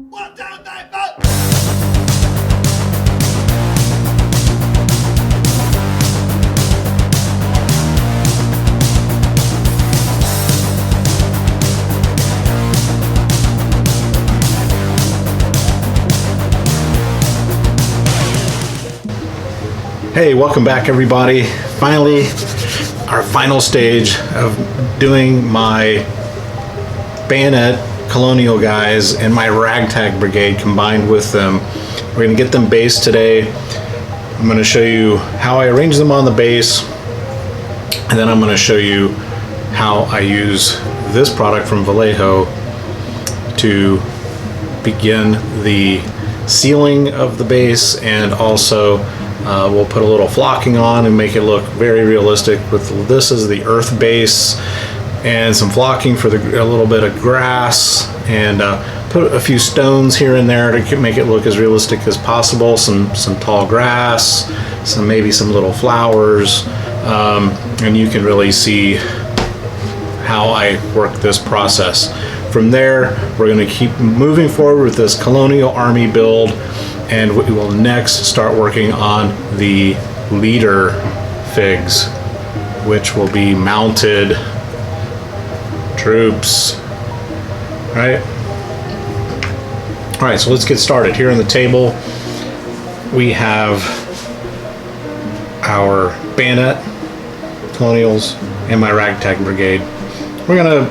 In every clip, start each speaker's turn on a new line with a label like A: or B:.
A: 1, 2, 3, 4.
B: Hey, welcome back everybody. Finally, our final stage of doing my bayonet Colonial guys and my ragtag brigade combined with them. We're gonna get them based today. I'm gonna show you how I arrange them on the base, and then I'm gonna show you how I use this product from Vallejo to begin the sealing of the base, and also we'll put a little flocking on and make it look very realistic. With this as the earth base and some flocking for a little bit of grass, and put a few stones here and there to make it look as realistic as possible. Some tall grass, maybe some little flowers, and you can really see how I work this process. From there, we're going to keep moving forward with this Colonial Army build, and we will next start working on the leader figs, which will be mounted troops. All right, so let's get started. Here on the table, we have our bayonet Colonials and my ragtag brigade. We're gonna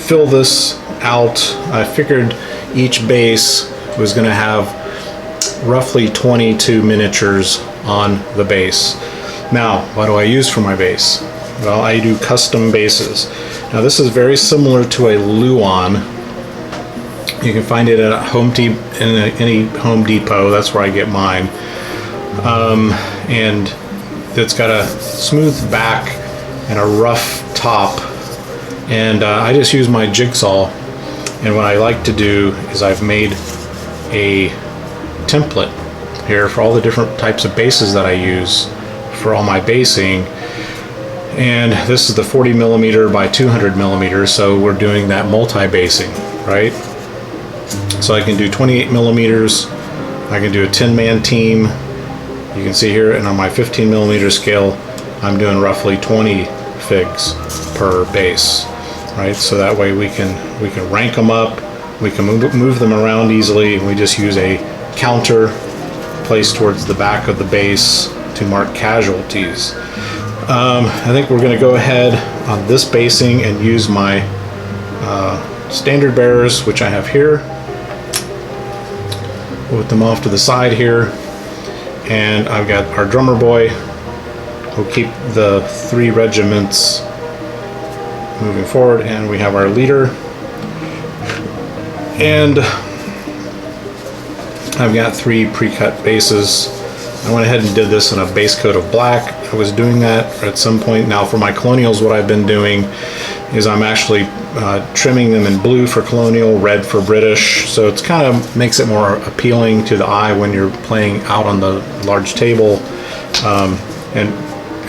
B: fill this out. I figured each base was gonna have roughly 22 miniatures on the base. Now, what do I use for my base? Well, I do custom bases. Now, this is very similar to a Luan. You can find it at any Home Depot. That's where I get mine. And it's got a smooth back and a rough top. And I just use my jigsaw. And what I like to do is I've made a template here for all the different types of bases that I use for all my basing. And this is the 40 millimeter by 200 millimeters, so we're doing that multi-basing, right? So I can do 28 millimeters, I can do a 10-man team. You can see here, and on my 15 millimeter scale, I'm doing roughly 20 figs per base, right? So that way we can rank them up, we can move them around easily, and we just use a counter placed towards the back of the base to mark casualties. I think we're going to go ahead on this basing and use my standard bearers, which I have here. Put them off to the side here, and I've got our drummer boy who'll keep the 3 regiments moving forward, and we have our leader, and I've got 3 pre-cut bases. I went ahead and did this in a base coat of black. I was doing that at some point. Now for my Colonials, what I've been doing is I'm actually trimming them in blue for Colonial, red for British. So it's kind of makes it more appealing to the eye when you're playing out on the large table. And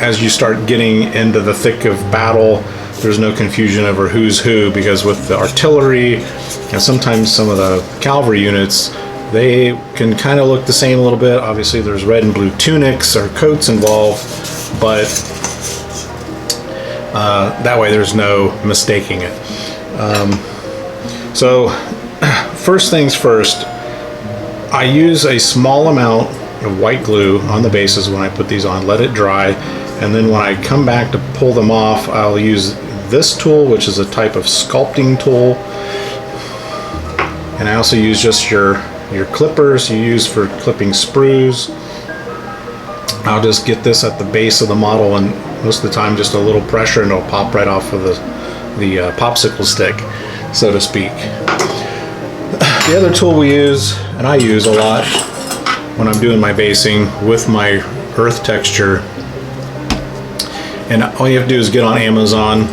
B: as you start getting into the thick of battle, there's no confusion over who's who, because with the artillery and sometimes some of the cavalry units, they can kind of look the same a little bit. Obviously there's red and blue tunics or coats involved, but that way there's no mistaking it. So first things first, I use a small amount of white glue on the bases when I put these on, let it dry, and then when I come back to pull them off, I'll use this tool, which is a type of sculpting tool, and I also use just your clippers you use for clipping sprues. I'll just get this at the base of the model, and most of the time just a little pressure and it'll pop right off of the popsicle stick, so to speak. The other tool we use, and I use a lot when I'm doing my basing with my earth texture, and all you have to do is get on Amazon,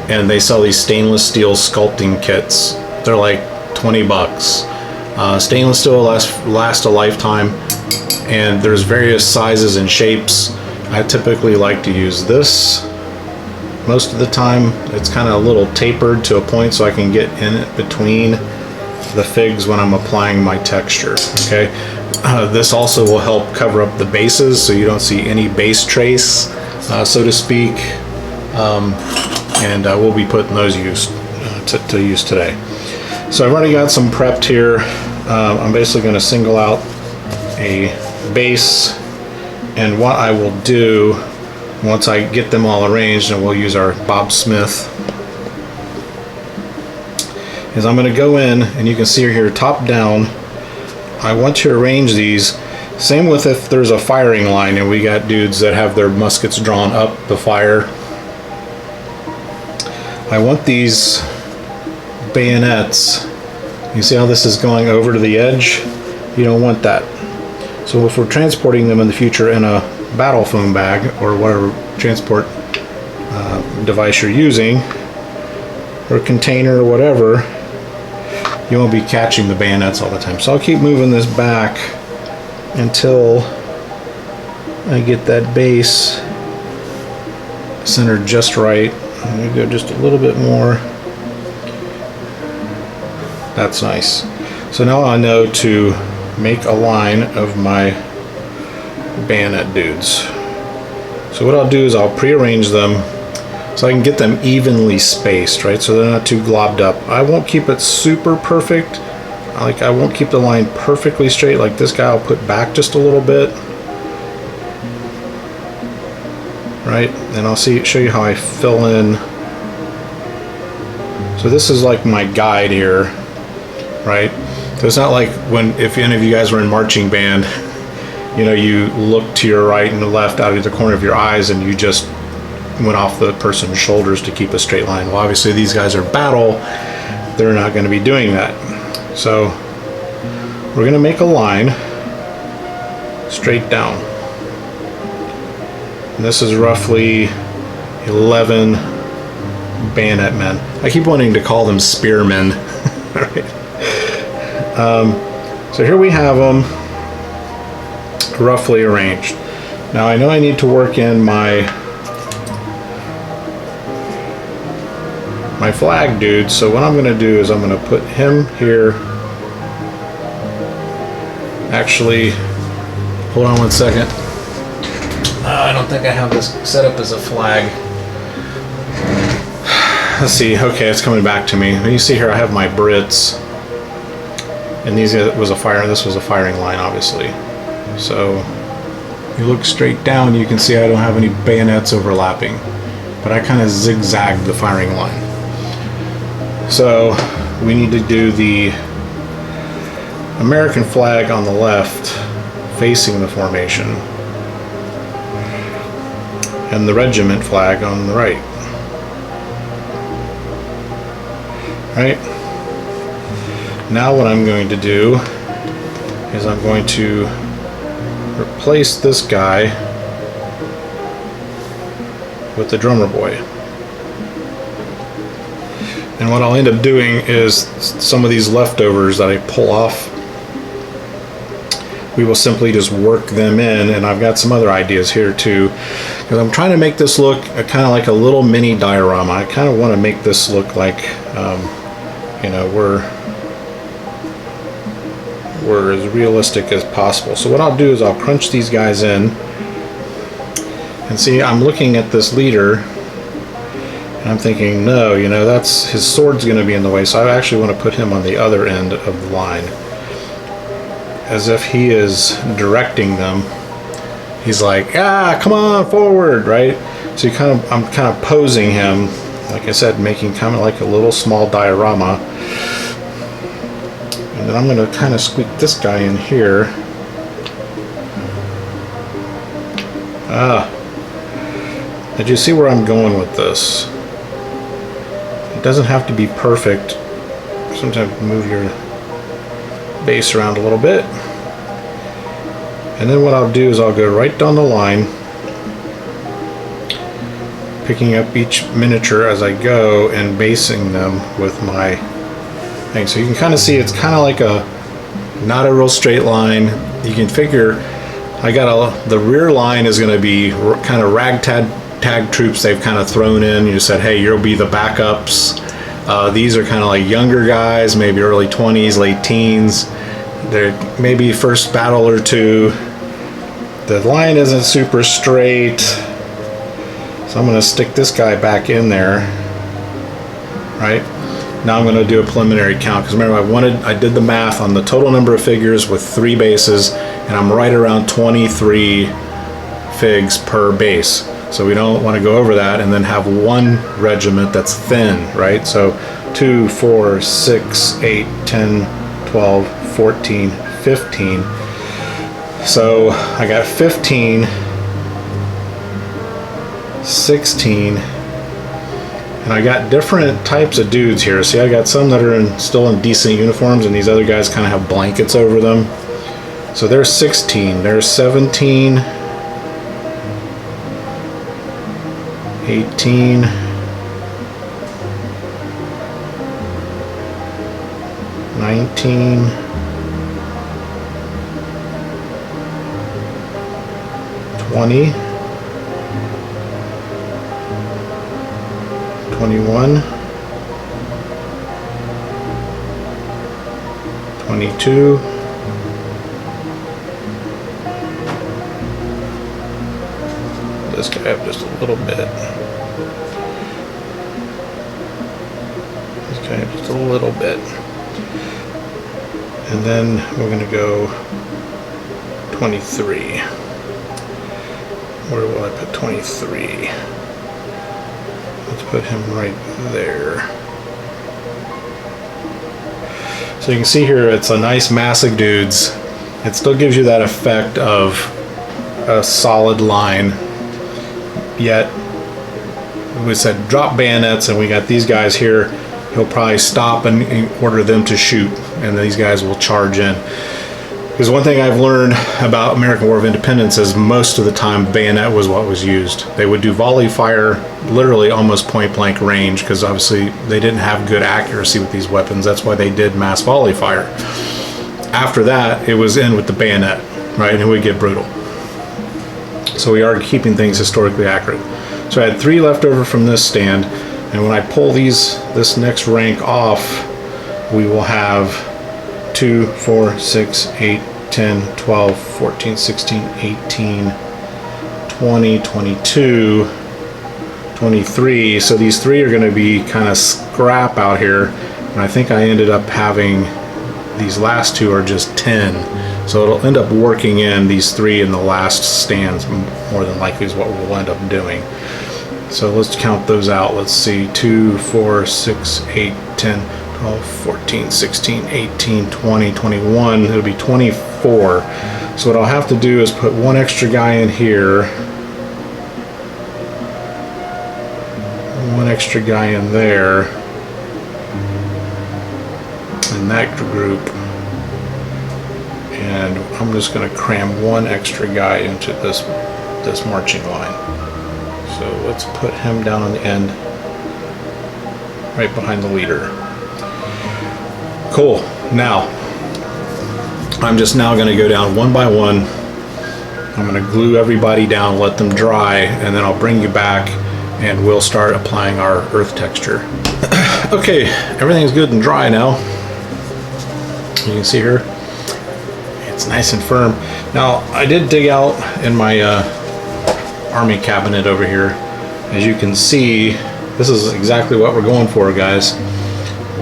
B: and they sell these stainless steel sculpting kits. They're like 20 bucks. Stainless steel lasts a lifetime, and there's various sizes and shapes. I typically like to use this most of the time. It's kind of a little tapered to a point so I can get in it between the figs when I'm applying my texture, okay? This also will help cover up the bases so you don't see any base trace, so to speak. And we'll be putting those to use today. So I've already got some prepped here. I'm basically going to single out a base, and what I will do once I get them all arranged, and we'll use our Bob Smith, is I'm going to go in, and you can see here top down. I want to arrange these same with if there's a firing line and we got dudes that have their muskets drawn up the fire. I want these bayonets, you see how this is going over to the edge? You don't want that. So if we're transporting them in the future in a battle foam bag or whatever transport device you're using, or container or whatever, you won't be catching the bayonets all the time. So I'll keep moving this back until I get that base centered just right. I'm going to go just a little bit more. That's nice. So now I know to make a line of my bayonet dudes. So what I'll do is I'll pre-arrange them so I can get them evenly spaced, right? So they're not too globbed up. I won't keep it super perfect. I won't keep the line perfectly straight. Like this guy I'll put back just a little bit. Right? And I'll show you how I fill in. So this is like my guide here, right? So it's not like if any of you guys were in marching band, you know, you look to your right and the left out of the corner of your eyes and you just went off the person's shoulders to keep a straight line. Well, obviously these guys are battle. They're not going to be doing that. So we're going to make a line straight down. And this is roughly 11 bayonet men. I keep wanting to call them spearmen. Right. So here we have them roughly arranged. Now I know I need to work in my flag dude, so what I'm going to do is I'm going to put him here. Actually, hold on one second. I don't think I have this set up as a flag. Let's see. Okay, it's coming back to me. You see here I have my Brits, and this was a firing line, obviously. So you look straight down, you can see I don't have any bayonets overlapping, but I kind of zigzagged the firing line. So we need to do the American flag on the left facing the formation and the regiment flag on the right. Right? Now what I'm going to do is I'm going to replace this guy with the drummer boy. And what I'll end up doing is some of these leftovers that I pull off, we will simply just work them in, and I've got some other ideas here too, because I'm trying to make this look kind of like a little mini diorama. I kind of want to make this look like, you know, we're as realistic as possible. So what I'll do is I'll crunch these guys in, and see, I'm looking at this leader, and I'm thinking, no, you know, his sword's going to be in the way, so I actually want to put him on the other end of the line, as if he is directing them. He's like, come on forward, right? So I'm kind of posing him, like I said, making kind of like a little small diorama. And then I'm going to kind of squeak this guy in here. Did you see where I'm going with this? It doesn't have to be perfect. Sometimes move your base around a little bit. And then what I'll do is I'll go right down the line, picking up each miniature as I go and basing them with my thing. So you can kind of see it's kind of like not a real straight line. You can figure the rear line is going to be kind of ragtag troops they've kind of thrown in. You said, hey, you'll be the backups. These are kind of like younger guys, maybe early 20s, late teens. They're maybe first battle or two. The line isn't super straight, so I'm going to stick this guy back in there. Right now I'm going to do a preliminary count, because remember I did the math on the total number of figures with 3 bases, and I'm right around 23 figs per base. So we don't want to go over that and then have one regiment that's thin, right? So 2, 4, 6, 8, 10, 12, 14, 15. So I got 15, 16, and I got different types of dudes here. See, I got some that are still in decent uniforms, and these other guys kind of have blankets over them. So there's 16, there's 17, 18, 19, 20, 21, 22, 22. This guy up just a little bit. This guy up just a little bit. And then we're going to go 23. Where will I put 23? Let's put him right there. So you can see here it's a nice mass of dudes. It still gives you that effect of a solid line, yet we said drop bayonets, and we got these guys here. He'll probably stop and order them to shoot, and these guys will charge in. Because one thing I've learned about American War of Independence is most of the time bayonet was what was used. They would do volley fire, literally almost point blank range, because obviously they didn't have good accuracy with these weapons. That's why they did mass volley fire. After that, it was in with the bayonet, right? And it would get brutal. So we are keeping things historically accurate. So I had 3 left over from this stand, and when I pull this next rank off, we will have 2, 4, 6, 8, 10, 12, 14, 16, 18, 20, 22, 23. So these 3 are going to be kind of scrap out here, and I think I ended up having these last 2 are just 10. So it'll end up working in these 3 in the last stands, more than likely is what we'll end up doing. So let's count those out. Let's see, 2, 4, 6, 8, 10, 12, 14, 16, 18, 20, 21. It'll be 24. So what I'll have to do is put 1 extra guy in here, 1 extra guy in there, in that group, and I'm just going to cram 1 extra guy into this marching line. So let's put him down on the end, right behind the leader. Cool. Now, I'm just now going to go down one by one. I'm going to glue everybody down, let them dry, and then I'll bring you back and we'll start applying our earth texture. Okay, everything's good and dry now. You can see here, it's nice and firm. Now, I did dig out in my army cabinet over here. As you can see, this is exactly what we're going for, guys.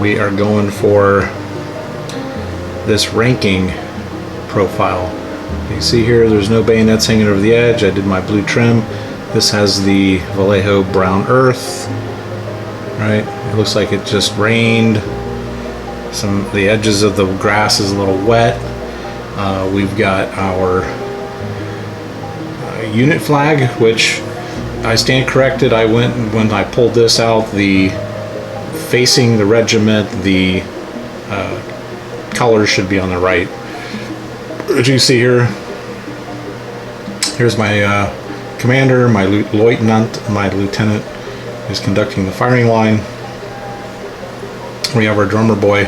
B: We are going for this ranking profile. You can see here there's no bayonets hanging over the edge. I did my blue trim. This has the Vallejo brown earth, right? It looks like it just rained. The edges of the grass is a little wet. We've got our unit flag, which I stand corrected. I went, when I pulled this out, the facing the regiment, the colors should be on the right. As you see here, here's my commander, my lieutenant is conducting the firing line. We have our drummer boy,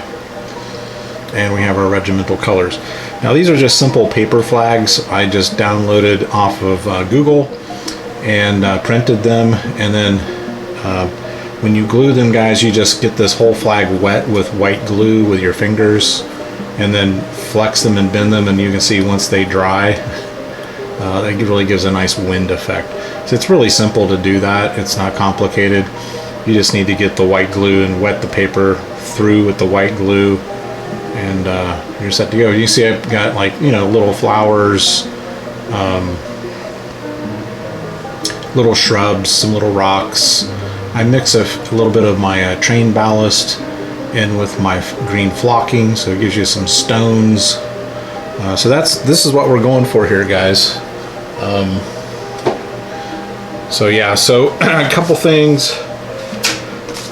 B: and we have our regimental colors. Now these are just simple paper flags I just downloaded off of Google and printed them, and then when you glue them, guys, you just get this whole flag wet with white glue with your fingers, and then flex them and bend them, and you can see once they dry, that really gives a nice wind effect. So it's really simple to do that. It's not complicated. You just need to get the white glue and wet the paper through with the white glue, and you're set to go. You see I've got, like, you know, little flowers, little shrubs, some little rocks. I mix a little bit of my train ballast in with my green flocking, so it gives you some stones. So this is what we're going for here, guys. So yeah, so a couple things.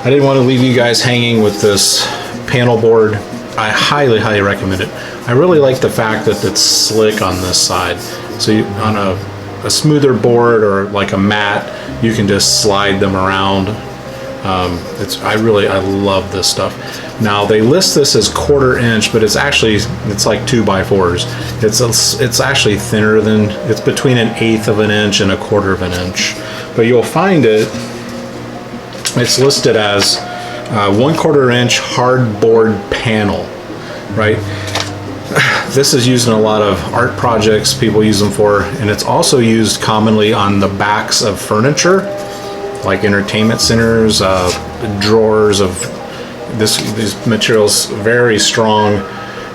B: I didn't want to leave you guys hanging with this panel board. I highly recommend it. I really like the fact that it's slick on this side. So on a smoother board or like a mat, you can just slide them around. I love this stuff. Now they list this as 1/4 inch, but it's like 2x4s. It's actually thinner than, it's between 1/8 of an inch and 1/4 of an inch. But you'll find it's listed as 1/4 inch hardboard panel, right? This is used in a lot of art projects people use them for, and it's also used commonly on the backs of furniture, like entertainment centers, drawers of these materials, very strong.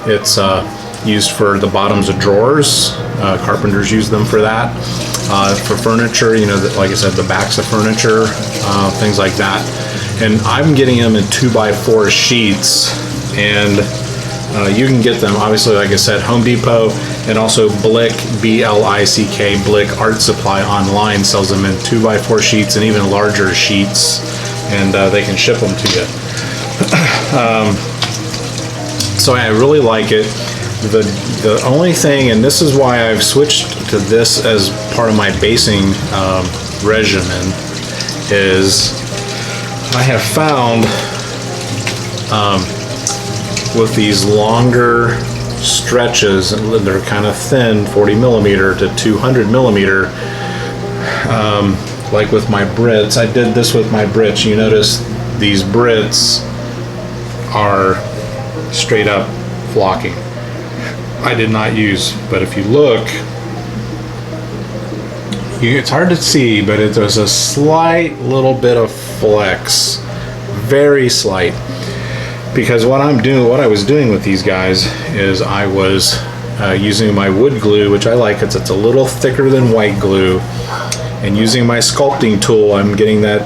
B: It's used for the bottoms of drawers. Carpenters use them for that. For furniture, you know, like I said, the backs of furniture, things like that. And I'm getting them in 2x4 sheets, and you can get them, obviously, like I said, Home Depot, and also Blick, B-L-I-C-K, Blick Art Supply online sells them in 2x4 sheets and even larger sheets, and they can ship them to you. So I really like it. The only thing, and this is why I've switched to this as part of my basing regimen, is I have found with these longer stretches, they're kind of thin, 40 millimeter to 200 millimeter, like with my Brits. I did this with my Brits. You notice these Brits are straight up flocking. I did not use, but if you look, it's hard to see, but there's a slight little bit of flex, very slight. Because what I was doing with these guys is I was using my wood glue, which I like, it's a little thicker than white glue, and using my sculpting tool, I'm getting that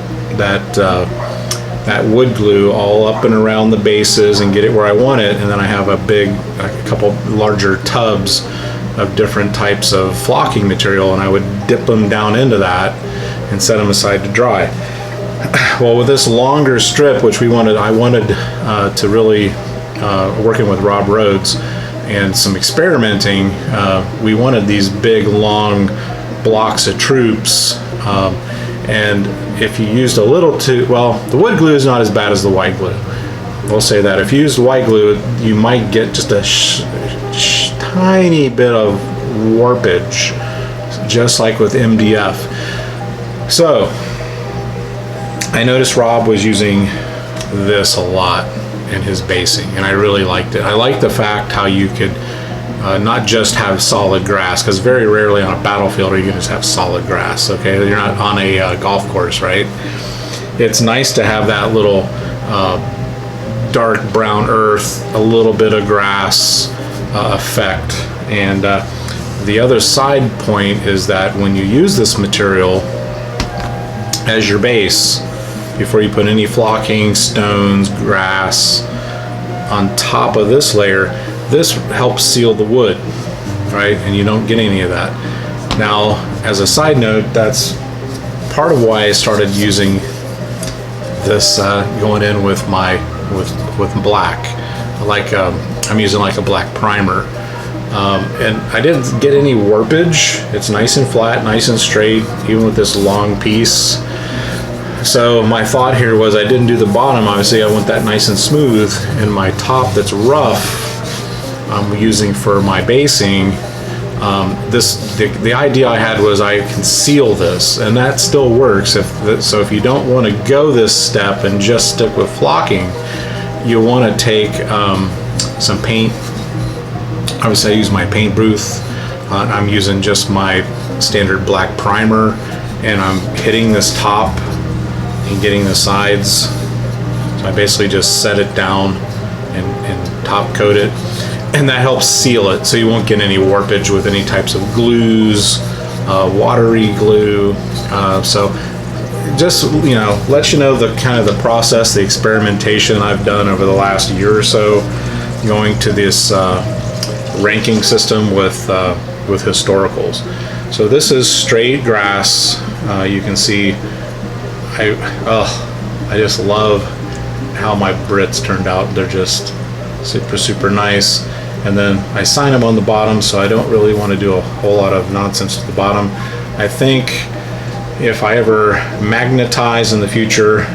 B: wood glue all up and around the bases and get it where I want it. And then I have a couple larger tubs of different types of flocking material, and I would dip them down into that and set them aside to dry. Well, with this longer strip, which I wanted to really, working with Rob Rhodes and some experimenting, we wanted these big long blocks of troops, and if you used a little the wood glue is not as bad as the white glue. We'll say that. If you used white glue, you might get just a tiny bit of warpage, just like with MDF. So I noticed Rob was using this a lot in his basing, and I really liked it. I like the fact how you could not just have solid grass, because very rarely on a battlefield are you going to just have solid grass, okay? You're not on a golf course, right? It's nice to have that little dark brown earth, a little bit of grass effect. And the other side point is that when you use this material as your base, before you put any flocking, stones, grass on top of this layer, this helps seal the wood, right? And you don't get any of that. Now, as a side note, that's part of why I started using this, going in with with black. I'm using like a black primer. And I didn't get any warpage. It's nice and flat, nice and straight, even with this long piece. So my thought here was I didn't do the bottom. Obviously, I want that nice and smooth. And my top that's rough, I'm using for my basing, The idea I had was I can seal this, and that still works. So if you don't want to go this step and just stick with flocking, you want to take some paint. Obviously I use my paint booth. I'm using just my standard black primer, and I'm hitting this top and getting the sides. So I basically just set it down and top coat it, and that helps seal it so you won't get any warpage with any types of glues, watery glue. So just, you know, let you know the kind of the process, the experimentation I've done over the last year or so, going to this ranking system with historicals. So this is straight grass. You can see I just love how my Brits turned out. They're just super nice. And then I sign them on the bottom, so I don't really want to do a whole lot of nonsense at the bottom. I think if I ever magnetize in the future,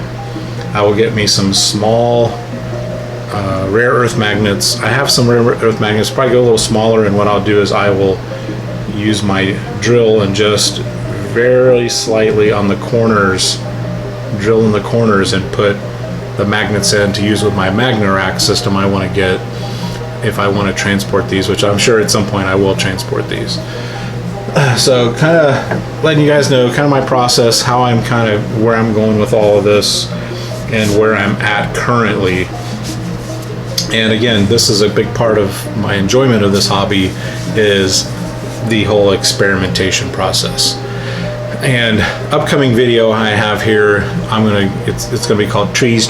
B: I will get me some small rare earth magnets. I have some rare earth magnets, probably go a little smaller, and what I'll do is I will use my drill and just very slightly on the corners, drill in the corners and put the magnets in to use with my Magna-Rack system I want to get if I want to transport these, which I'm sure at some point I will transport these. So kind of letting you guys know kind of my process, how I'm kind of where I'm going with all of this and where I'm at currently. And again, this is a big part of my enjoyment of this hobby, is the whole experimentation process. And upcoming video I have here, it's gonna be called Trees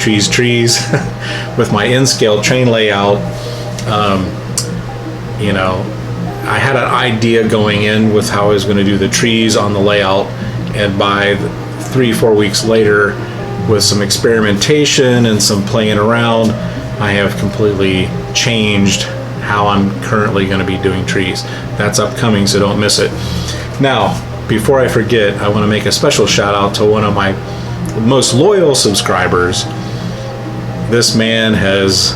B: with my N-scale train layout. You know, I had an idea going in with how I was going to do the trees on the layout, and by 3-4 weeks later, with some experimentation and some playing around, I have completely changed how I'm currently going to be doing trees. That's upcoming, so don't miss it. Now, before I forget, I want to make a special shout out to one of my most loyal subscribers. This man has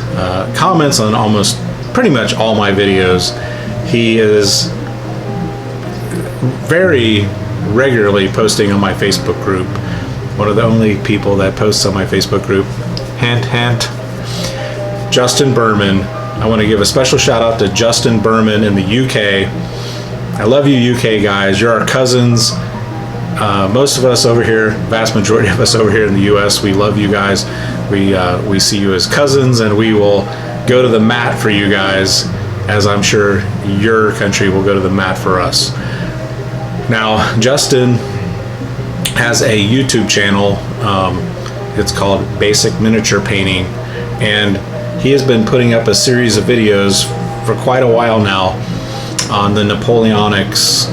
B: comments on almost pretty much all my videos. He is very regularly posting on my Facebook group. One of the only people that posts on my Facebook group. Hint, hint. Justin Burman. I want to give a special shout out to Justin Burman in the UK. I love you, UK guys. You're our cousins. Most of us over here, vast majority of us over here in the US, we love you guys. We see you as cousins, and we will go to the mat for you guys, as I'm sure your country will go to the mat for us. Now, Justin has a YouTube channel. It's called Basic Miniature Painting, and he has been putting up a series of videos for quite a while now on the Napoleonics,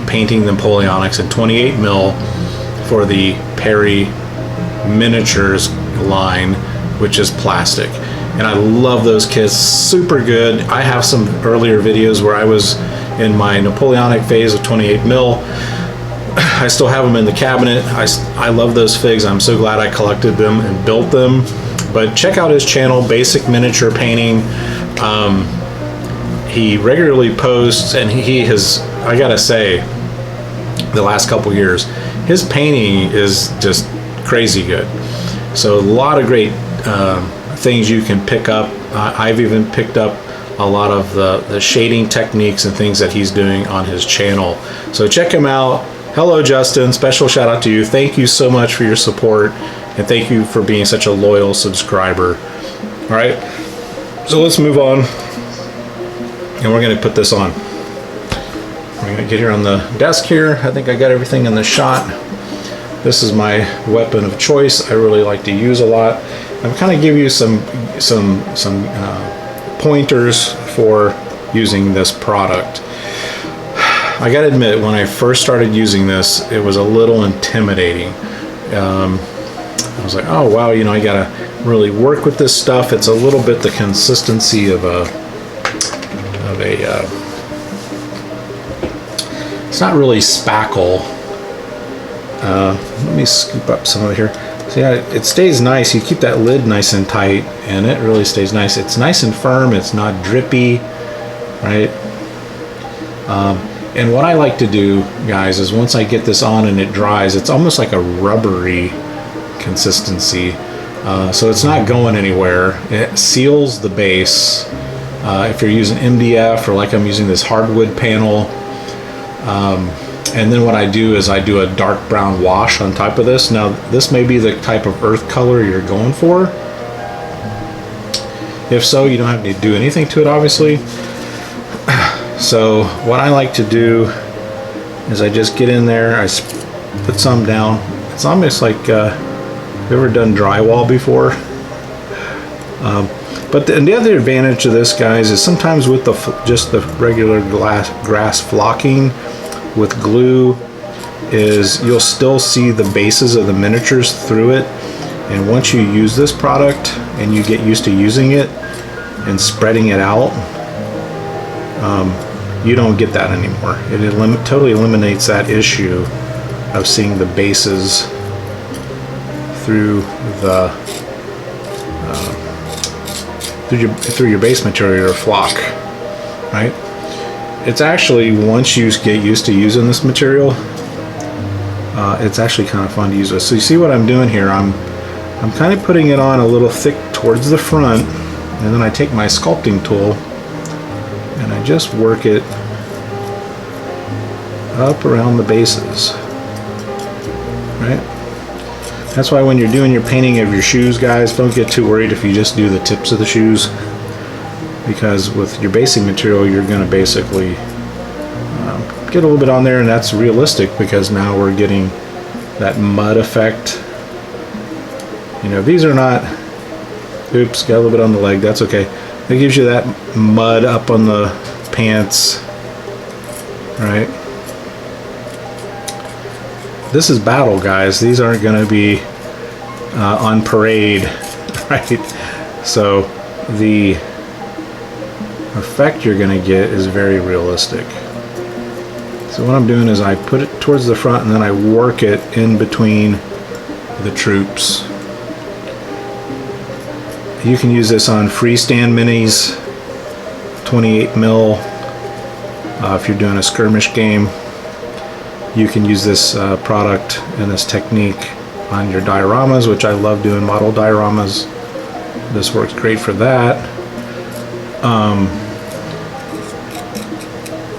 B: painting the Napoleonics in 28 mil for the Perry Miniatures line, which is plastic. And I love those kits, super good. I have some earlier videos where I was in my Napoleonic phase of 28 mil. I still have them in the cabinet. I love those figs. I'm so glad I collected them and built them. But check out his channel, Basic Miniature Painting. He regularly posts, and he has, I gotta say, the last couple years, his painting is just crazy good. So a lot of great things you can pick up. I've even picked up a lot of the shading techniques and things that he's doing on his channel. So check him out. Hello, Justin. Special shout out to you. Thank you so much for your support, and thank you for being such a loyal subscriber. All right, so let's move on, and we're going to put this on. We're going to get here on the desk here. I think I got everything in the shot. This is my weapon of choice. I really like to use a lot. I'm kind of give you some pointers for using this product. I gotta admit, when I first started using this, it was a little intimidating. I was like, oh wow, you know, I gotta really work with this stuff. It's a little bit the consistency of a it's not really spackle. Let me scoop up some of it here. So yeah, it stays nice. You keep that lid nice and tight, and it really stays nice. It's nice and firm. It's not drippy, right? And what I like to do, guys, is once I get this on and it dries, it's almost like a rubbery consistency. So it's not going anywhere. It seals the base. If you're using MDF or like I'm using this hardwood panel. And then what I do is I do a dark brown wash on top of this. Now, this may be the type of earth color you're going for. If so, you don't have to do anything to it, obviously. So what I like to do is I just get in there, I put some down. It's almost like, have you ever done drywall before? But the other advantage of this, guys, is sometimes with just the regular grass flocking with glue, is you'll still see the bases of the miniatures through it. And once you use this product and you get used to using it and spreading it out, you don't get that anymore. It totally eliminates that issue of seeing the bases through the through your base material or flock, right? It's actually, once you get used to using this material, it's actually kind of fun to use with. So you see what I'm doing here? I'm kind of putting it on a little thick towards the front, and then I take my sculpting tool and I just work it up around the bases, right? That's why when you're doing your painting of your shoes, guys, don't get too worried if you just do the tips of the shoes, because with your basing material, you're going to basically get a little bit on there, and that's realistic because now we're getting that mud effect. You know, these are not, oops, got a little bit on the leg, that's okay. It gives you that mud up on the pants, right? This is battle, guys. These aren't going to be on parade, right? So the effect you're going to get is very realistic. So what I'm doing is I put it towards the front and then I work it in between the troops. You can use this on freestand minis, 28 mil. If you're doing a skirmish game, you can use this product and this technique on your dioramas, which I love doing model dioramas. This works great for that.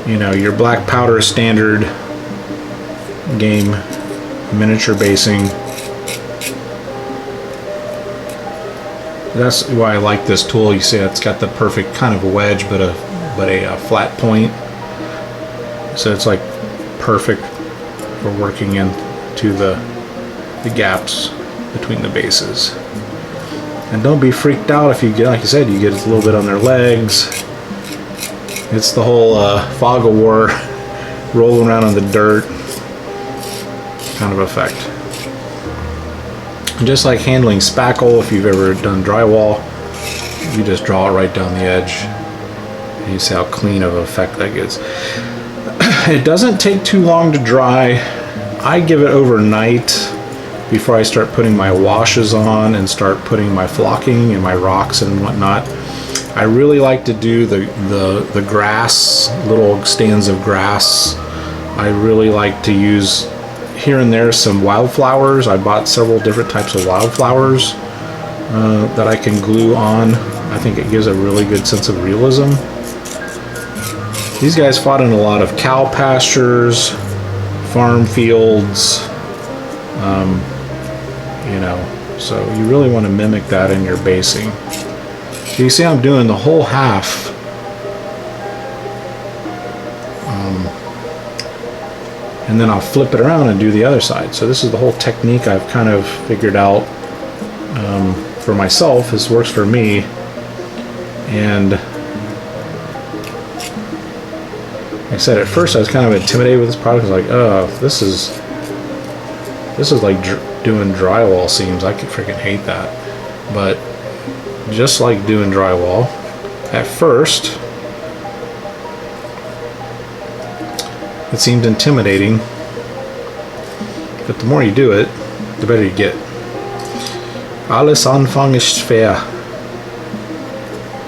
B: You know, your black powder standard game miniature basing. That's why I like this tool. You see, it's got the perfect kind of a wedge, but a flat point. So it's like perfect for working into the gaps between the bases. And don't be freaked out if you get, like I said, you get a little bit on their legs. It's the whole fog of war, rolling around on the dirt kind of effect. And just like handling spackle, if you've ever done drywall, you just draw it right down the edge. And you see how clean of an effect that gets. It doesn't take too long to dry. I give it overnight before I start putting my washes on and start putting my flocking and my rocks and whatnot. I really like to do the grass, little stands of grass. I really like to use here and there some wildflowers. I bought several different types of wildflowers that I can glue on. I think it gives a really good sense of realism. These guys fought in a lot of cow pastures, farm fields, you know, so you really want to mimic that in your basing. So you see I'm doing the whole half. And then I'll flip it around and do the other side. So this is the whole technique I've kind of figured out for myself. This works for me. And like I said, at first I was kind of intimidated with this product. I was like, oh, this is like doing drywall seams. I could freaking hate that. But just like doing drywall, at first it seemed intimidating, but the more you do it, the better you get. Alles Anfang ist schwer.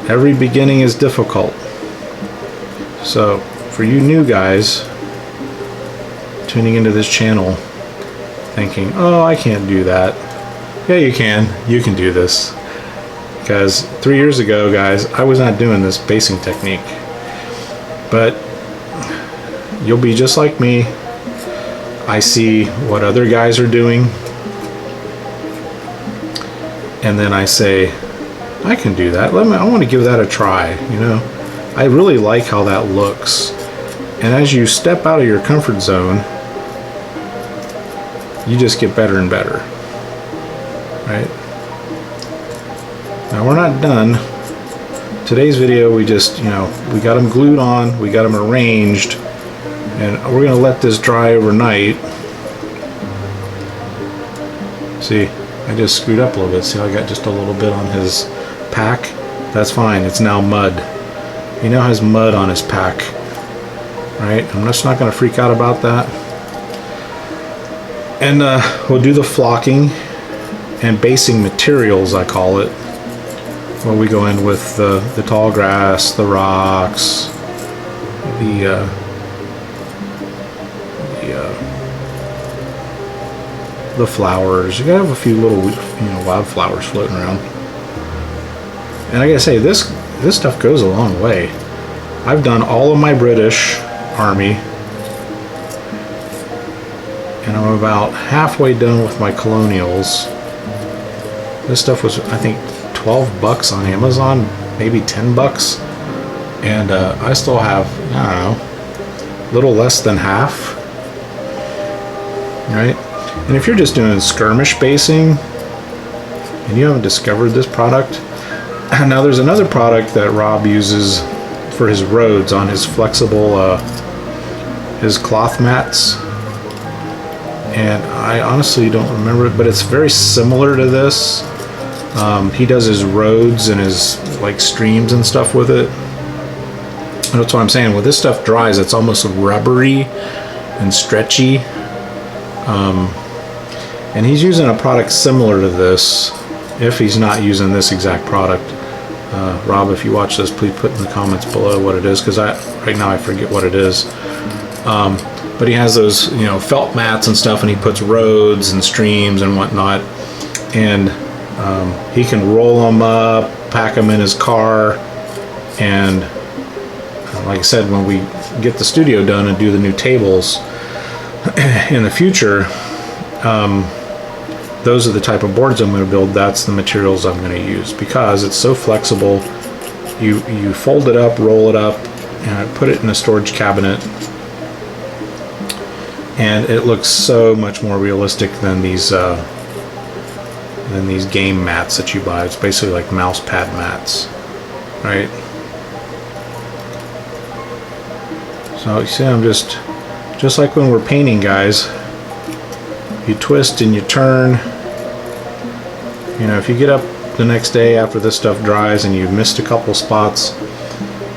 B: Every beginning is difficult. So for you new guys tuning into this channel thinking, oh, I can't do that. Yeah, you can. You can do this. Because 3 years ago, guys, I was not doing this basing technique. But you'll be just like me. I see what other guys are doing, and then I say, I can do that. I want to give that a try. You know, I really like how that looks. And as you step out of your comfort zone, you just get better and better, right? Now we're not done. Today's video, we just, you know, we got them glued on, we got them arranged, and we're gonna let this dry overnight. See, I just screwed up a little bit. See, I got just a little bit on his pack. That's fine, it's now mud. He now has mud on his pack, right? I'm just not gonna freak out about that. And we'll do the flocking and basing materials, I call it, where we go in with the tall grass, the rocks, the flowers. You gotta have a few little, you know, wildflowers floating around. And I gotta say, this stuff goes a long way. I've done all of my British Army, and I'm about halfway done with my Colonials. This stuff was, I think, 12 bucks on Amazon, maybe 10 bucks, and I still have, I don't know, a little less than half, right? And if you're just doing skirmish basing and you haven't discovered this product, now there's another product that Rob uses for his roads on his flexible his cloth mats, and I honestly don't remember it, but it's very similar to this. He does his roads and his like streams and stuff with it. And that's what I'm saying. When this stuff dries, it's almost rubbery and stretchy. And he's using a product similar to this, if he's not using this exact product. Rob, if you watch this, please put in the comments below what it is, because right now I forget what it is. But he has those, you know, felt mats and stuff, and he puts roads and streams and whatnot, and he can roll them up, pack them in his car, and like I said, when we get the studio done and do the new tables in the future, those are the type of boards I'm going to build. That's the materials I'm going to use, because it's so flexible. You fold it up, roll it up, and put it in a storage cabinet, and it looks so much more realistic than these game mats that you buy. It's basically like mouse pad mats, right? So you see, I'm just like when we're painting, guys. You twist and you turn. You know, if you get up the next day after this stuff dries and you've missed a couple spots,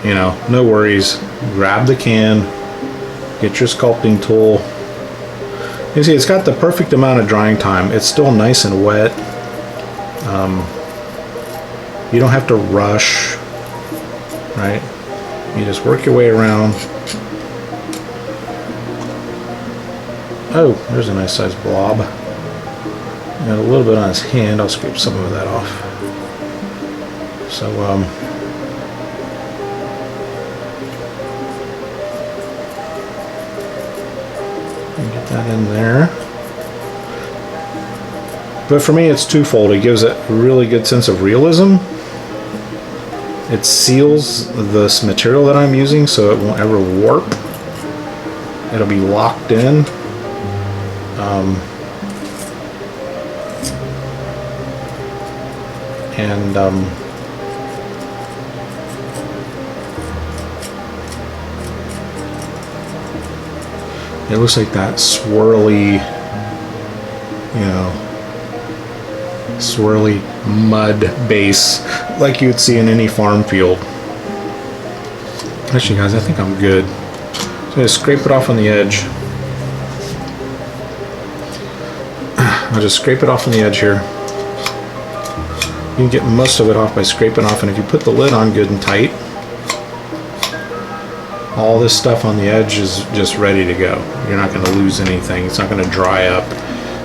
B: you know, no worries. Grab the can, get your sculpting tool. You see, it's got the perfect amount of drying time. It's still nice and wet. You don't have to rush, right? You just work your way around. Oh, there's a nice sized blob. Got a little bit on his hand. I'll scrape some of that off. So, get that in there. But for me, it's twofold. It gives it a really good sense of realism. It seals this material that I'm using so it won't ever warp. It'll be locked in. It looks like that swirly, you know, swirly mud base like you'd see in any farm field. Actually, guys, I think I'm good. So I'm going to scrape it off on the edge. I'll just scrape it off on the edge here. You can get most of it off by scraping off, and if you put the lid on good and tight, All this stuff on the edge is just ready to go. You're not going to lose anything. It's not going to dry up.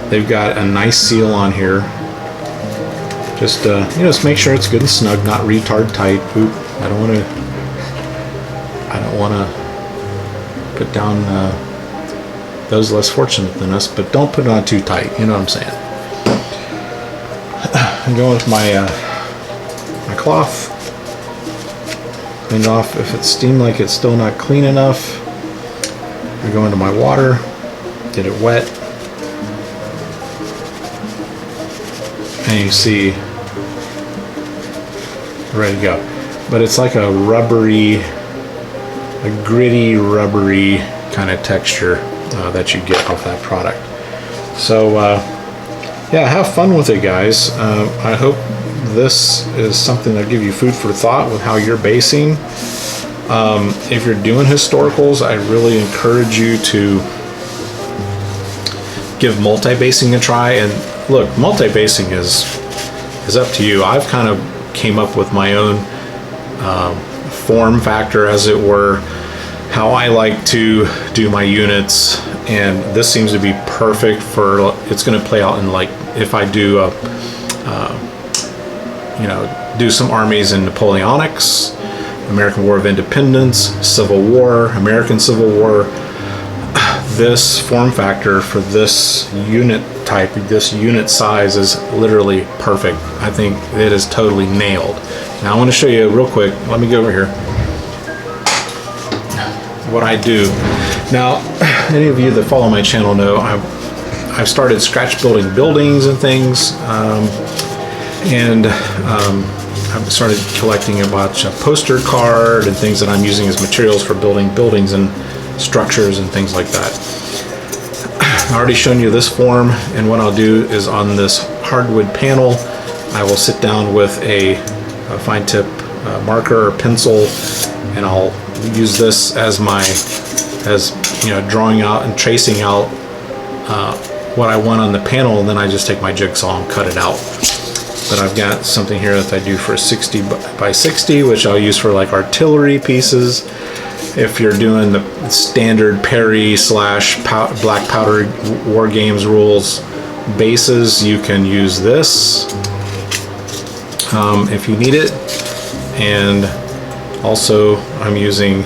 B: They've got a nice seal on here. Just just make sure it's good and snug, not retard tight. Oop, I don't want to put down those less fortunate than us, but don't put it on too tight. You know what I'm saying? I'm going with my my cloth. Clean it off. If it's steamed like it's still not clean enough, I go into my water, get it wet, and you see, ready to go. But it's like a rubbery, a gritty, rubbery kind of texture that you get off that product. So yeah, have fun with it, guys. I hope this is something that'll give you food for thought with how you're basing. If you're doing historicals, I really encourage you to give multi-basing a try. And look, multi-basing is up to you. I've kind of came up with my own form factor, as it were, how I like to do my units, and this seems to be perfect for, it's going to play out in, like, if I do do some armies in Napoleonics, American War of Independence, Civil War, American Civil War. This form factor for this unit type, this unit size, is literally perfect. I think it is totally nailed. Now I want to show you real quick. Let me go over here. What I do. Now, any of you that follow my channel know I've started scratch building buildings and things, I've started collecting a bunch of poster card and things that I'm using as materials for building buildings and structures and things like that. I've already shown you this form, and what I'll do is on this hardwood panel, I will sit down with a fine tip marker or pencil, and I'll use this as drawing out and tracing out what I want on the panel, and then I just take my jigsaw and cut it out. But I've got something here that I do for 60 by 60, which I'll use for like artillery pieces. If you're doing the standard Perry / Black Powder Wargames rules bases, you can use this if you need it. And also I'm using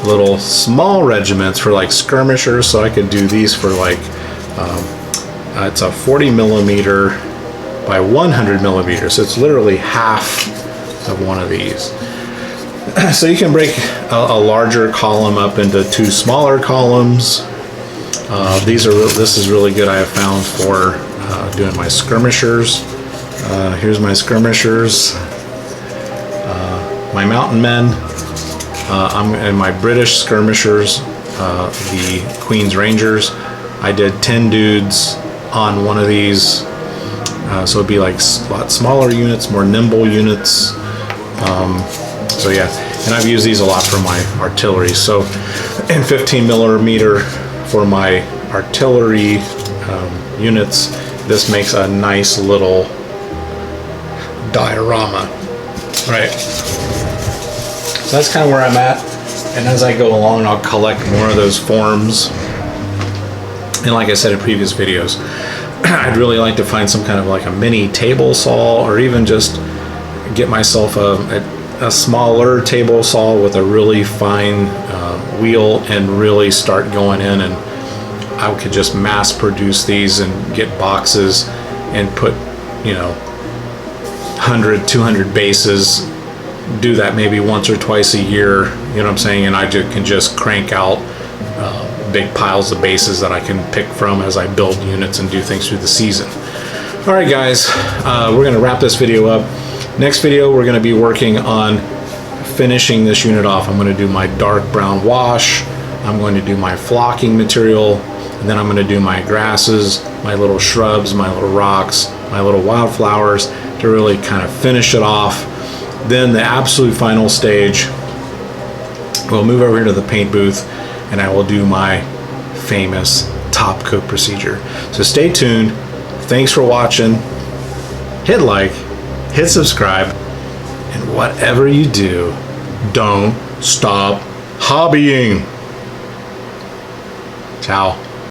B: little small regiments for like skirmishers, so I could do these for like it's a 40 millimeter by 100 millimeters, so it's literally half of one of these. So you can break a larger column up into two smaller columns. This is really good, I have found, for doing my skirmishers. Here's my skirmishers, my mountain men, and my British skirmishers, the Queen's Rangers. I did 10 dudes on one of these, so it'd be like a lot smaller units, more nimble units. So yeah, and I've used these a lot for my artillery. So, and 15 millimeter for my artillery units. This makes a nice little diorama, right? So that's kind of where I'm at. And as I go along, I'll collect more of those forms. And like I said in previous videos, I'd really like to find some kind of like a mini table saw, or even just get myself a smaller table saw with a really fine wheel, and really start going in, and I could just mass produce these and get boxes and put 100, 200 bases, do that maybe once or twice a year, you know what I'm saying, and I can just crank out big piles of bases that I can pick from as I build units and do things through the season. All right, guys, we're going to wrap this video up. Next video, we're going to be working on finishing this unit off. I'm going to do my dark brown wash, I'm going to do my flocking material, and then I'm going to do my grasses, my little shrubs, my little rocks, my little wildflowers, to really kind of finish it off. Then the absolute final stage, we'll move over here to the paint booth, and I will do my famous top coat procedure. So stay tuned. Thanks for watching. Hit like, hit subscribe, and whatever you do, don't stop hobbying. Ciao.